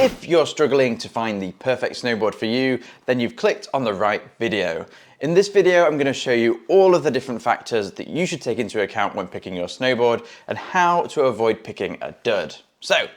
If you're struggling to find the perfect snowboard for you, then you've clicked on the right video. In this video, I'm going to show you all of the different factors that you should take into account when picking your snowboard and how to avoid picking a dud. So,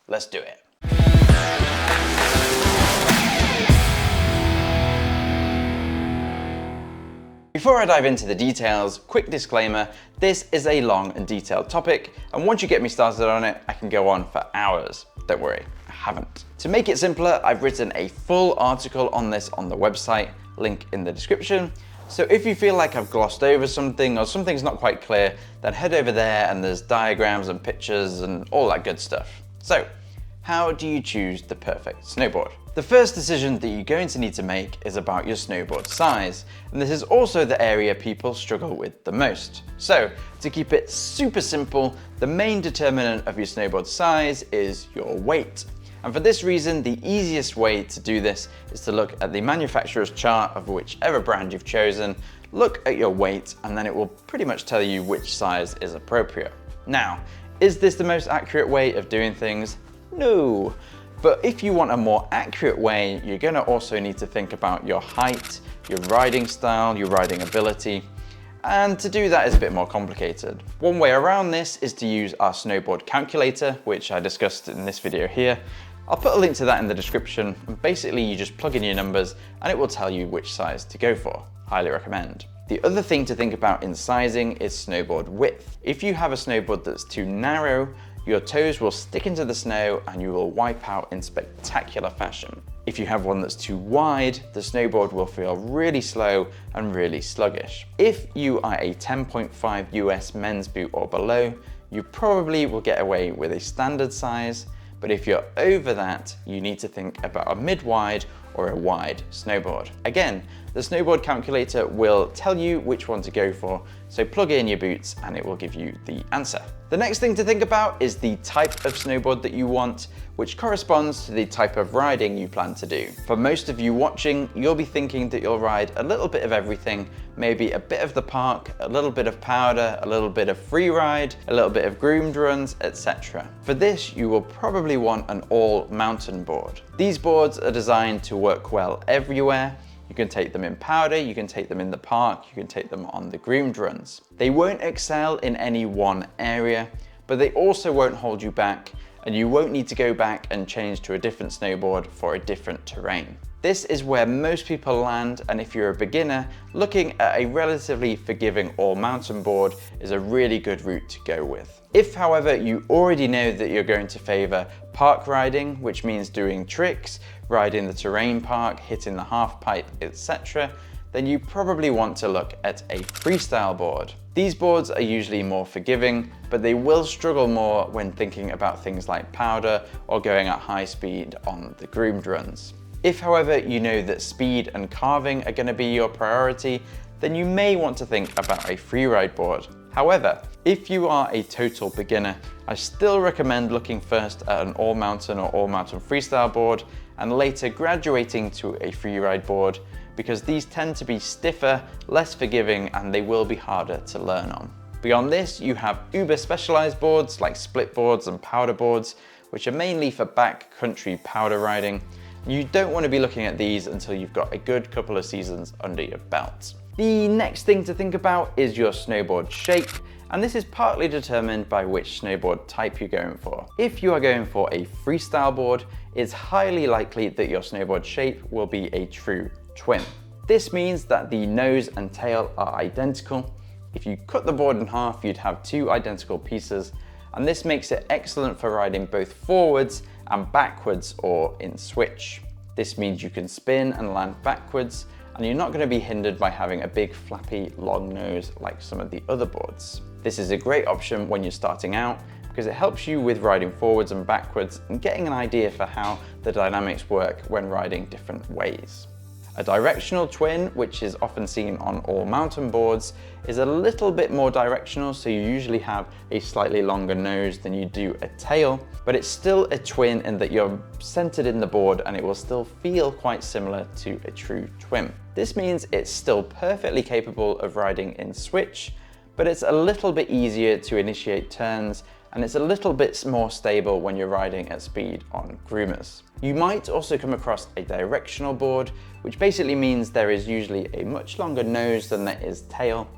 let's do it. Before I dive into the details, quick disclaimer, this is a long and detailed topic, and once you get me started on it, I can go on for hours. Don't worry, I haven't. To make it simpler, I've written a full article on this on the website, link in the description. So if you feel like I've glossed over something or something's not quite clear, then head over there and there's diagrams and pictures and all that good stuff. So, how do you choose the perfect snowboard? The first decision that you're going to need to make is about your snowboard size, and this is also the area people struggle with the most. So, to keep it super simple, the main determinant of your snowboard size is your weight. And for this reason, the easiest way to do this is to look at the manufacturer's chart of whichever brand you've chosen, look at your weight, and then it will pretty much tell you which size is appropriate. Now, is this the most accurate way of doing things? No. But if you want a more accurate way, you're going to also need to think about your height, your riding style, your riding ability, and to do that is a bit more complicated. One way around this is to use our snowboard calculator, which I discussed in this video here. I'll put a link to that in the description, and basically you just plug in your numbers and it will tell you which size to go for. Highly recommend. The other thing to think about in sizing is snowboard width. If you have a snowboard that's too narrow, your toes will stick into the snow and you will wipe out in spectacular fashion. If you have one that's too wide, the snowboard will feel really slow and really sluggish. If you are a 10.5 US men's boot or below, you probably will get away with a standard size, but if you're over that, you need to think about a mid-wide or a wide snowboard. Again, the snowboard calculator will tell you which one to go for, so plug in your boots and it will give you the answer. The next thing to think about is the type of snowboard that you want, which corresponds to the type of riding you plan to do. For most of you watching, you'll be thinking that you'll ride a little bit of everything, maybe a bit of the park, a little bit of powder, a little bit of free ride, a little bit of groomed runs, etc. For this, you will probably want an all mountain board. These boards are designed to work well everywhere. You can take them in powder, you can take them in the park, you can take them on the groomed runs. They won't excel in any one area, but they also won't hold you back, and you won't need to go back and change to a different snowboard for a different terrain. This is where most people land, and if you're a beginner, looking at a relatively forgiving all-mountain board is a really good route to go with. If, however, you already know that you're going to favour park riding, which means doing tricks, riding the terrain park, hitting the half pipe, etc., then you probably want to look at a freestyle board. These boards are usually more forgiving, but they will struggle more when thinking about things like powder or going at high speed on the groomed runs. If, however, you know that speed and carving are going to be your priority, then you may want to think about a freeride board. However, if you are a total beginner, I still recommend looking first at an all-mountain or all-mountain freestyle board and later graduating to a freeride board, because these tend to be stiffer, less forgiving, and they will be harder to learn on. Beyond this, you have uber specialized boards like split boards and powder boards, which are mainly for backcountry powder riding. You don't want to be looking at these until you've got a good couple of seasons under your belt. The next thing to think about is your snowboard shape, and this is partly determined by which snowboard type you're going for. If you are going for a freestyle board, it's highly likely that your snowboard shape will be a true twin. This means that the nose and tail are identical. If you cut the board in half, you'd have two identical pieces, and this makes it excellent for riding both forwards and backwards or in switch. This means you can spin and land backwards, and you're not going to be hindered by having a big flappy long nose like some of the other boards. This is a great option when you're starting out because it helps you with riding forwards and backwards and getting an idea for how the dynamics work when riding different ways. A directional twin, which is often seen on all mountain boards, is a little bit more directional, so you usually have a slightly longer nose than you do a tail, but it's still a twin in that you're centered in the board and it will still feel quite similar to a true twin. This means it's still perfectly capable of riding in switch, but it's a little bit easier to initiate turns and it's a little bit more stable when you're riding at speed on groomers. You might also come across a directional board, which basically means there is usually a much longer nose than there is tail.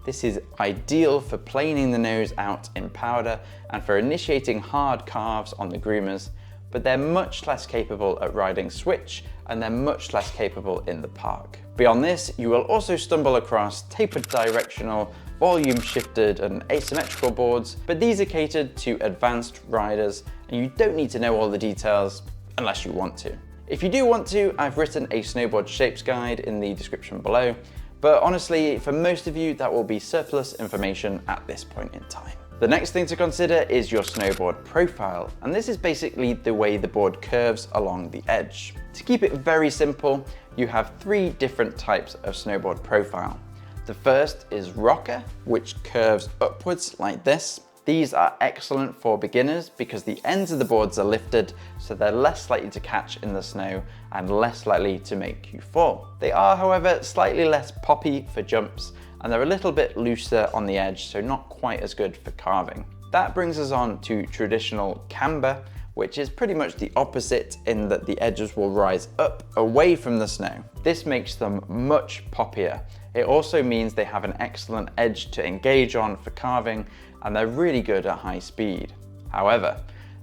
This is ideal for planing the nose out in powder and for initiating hard carves on the groomers, but they're much less capable at riding switch and they're much less capable in the park. Beyond this, you will also stumble across tapered directional, volume shifted and asymmetrical boards, but these are catered to advanced riders and you don't need to know all the details unless you want to. If you do want to, I've written a snowboard shapes guide in the description below, but honestly, for most of you, that will be surplus information at this point in time. The next thing to consider is your snowboard profile, and this is basically the way the board curves along the edge. To keep it very simple, you have 3 different types of snowboard profile. The first is rocker, which curves upwards like this. These are excellent for beginners because the ends of the boards are lifted, so they're less likely to catch in the snow and less likely to make you fall. They are, however, slightly less poppy for jumps, and they're a little bit looser on the edge, so not quite as good for carving. That brings us on to traditional camber, which is pretty much the opposite in that the edges will rise up away from the snow. This makes them much poppier. It also means they have an excellent edge to engage on for carving, and they're really good at high speed. However,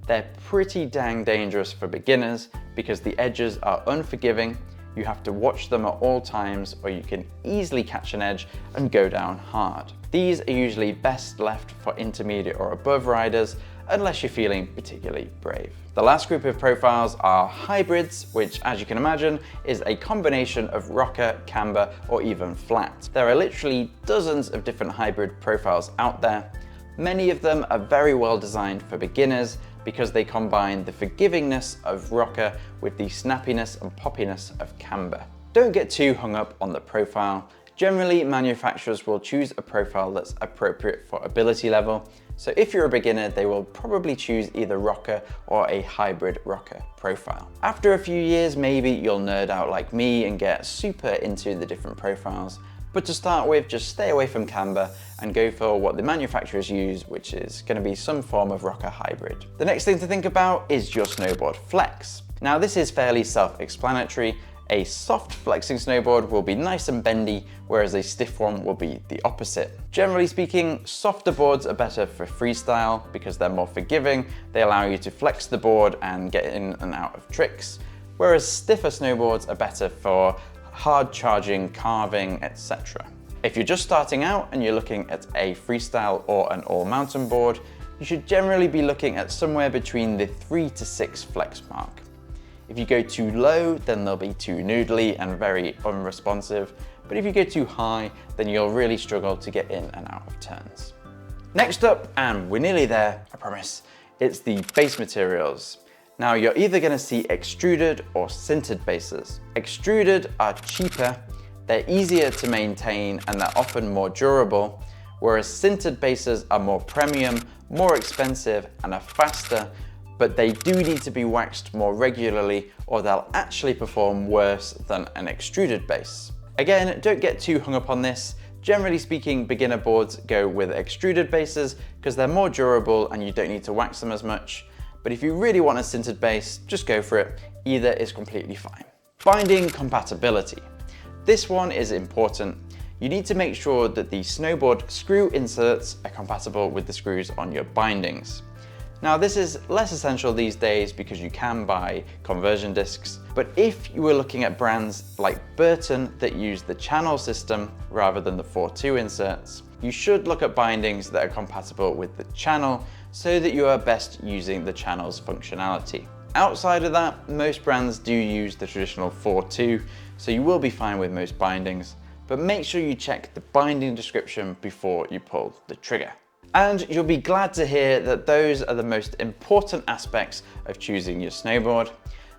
they're pretty dang dangerous for beginners because the edges are unforgiving. You have to watch them at all times or you can easily catch an edge and go down hard. These are usually best left for intermediate or above riders unless you're feeling particularly brave. The last group of profiles are hybrids, which as you can imagine is a combination of rocker, camber or even flat. There are literally dozens of different hybrid profiles out there. Many of them are very well designed for beginners because they combine the forgivingness of rocker with the snappiness and poppiness of camber. Don't get too hung up on the profile. Generally, manufacturers will choose a profile that's appropriate for ability level. So if you're a beginner, they will probably choose either rocker or a hybrid rocker profile. After a few years, maybe you'll nerd out like me and get super into the different profiles. But to start with, just stay away from camber and go for what the manufacturers use, which is going to be some form of rocker hybrid. The next thing to think about is your snowboard flex. Now this is fairly self-explanatory. A soft flexing snowboard will be nice and bendy, whereas a stiff one will be the opposite. Generally speaking, softer boards are better for freestyle because they're more forgiving. They allow you to flex the board and get in and out of tricks, whereas stiffer snowboards are better for hard charging, carving, etc. If you're just starting out and you're looking at a freestyle or an all mountain board, you should generally be looking at somewhere between the 3 to 6 flex mark. If you go too low, then they'll be too noodly and very unresponsive. But if you go too high, then you'll really struggle to get in and out of turns. Next up, and we're nearly there, I promise, it's the base materials. Now you're either going to see extruded or sintered bases. Extruded are cheaper, they're easier to maintain, and they're often more durable, whereas sintered bases are more premium, more expensive, and are faster, but they do need to be waxed more regularly or they'll actually perform worse than an extruded base. Again, don't get too hung up on this. Generally speaking, beginner boards go with extruded bases because they're more durable and you don't need to wax them as much. But if you really want a sintered base, just go for it. Either is completely fine. Binding compatibility. This one is important. You need to make sure that the snowboard screw inserts are compatible with the screws on your bindings. Now this is less essential these days because you can buy conversion discs, but if you were looking at brands like Burton that use the channel system rather than the 4-2 inserts, you should look at bindings that are compatible with the channel so that you are best using the channel's functionality. Outside of that, most brands do use the traditional 4-2, so you will be fine with most bindings, but make sure you check the binding description before you pull the trigger. And you'll be glad to hear that those are the most important aspects of choosing your snowboard.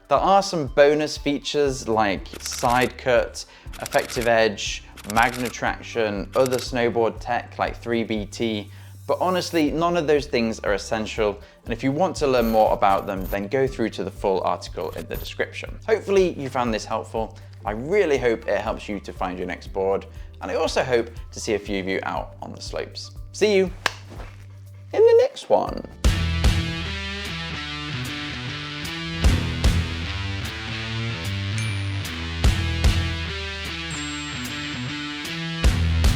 There are some bonus features like side cut, effective edge, magnet traction, other snowboard tech like 3BT, but honestly, none of those things are essential. And if you want to learn more about them, then go through to the full article in the description. Hopefully you found this helpful. I really hope it helps you to find your next board. And I also hope to see a few of you out on the slopes. See you in the next one.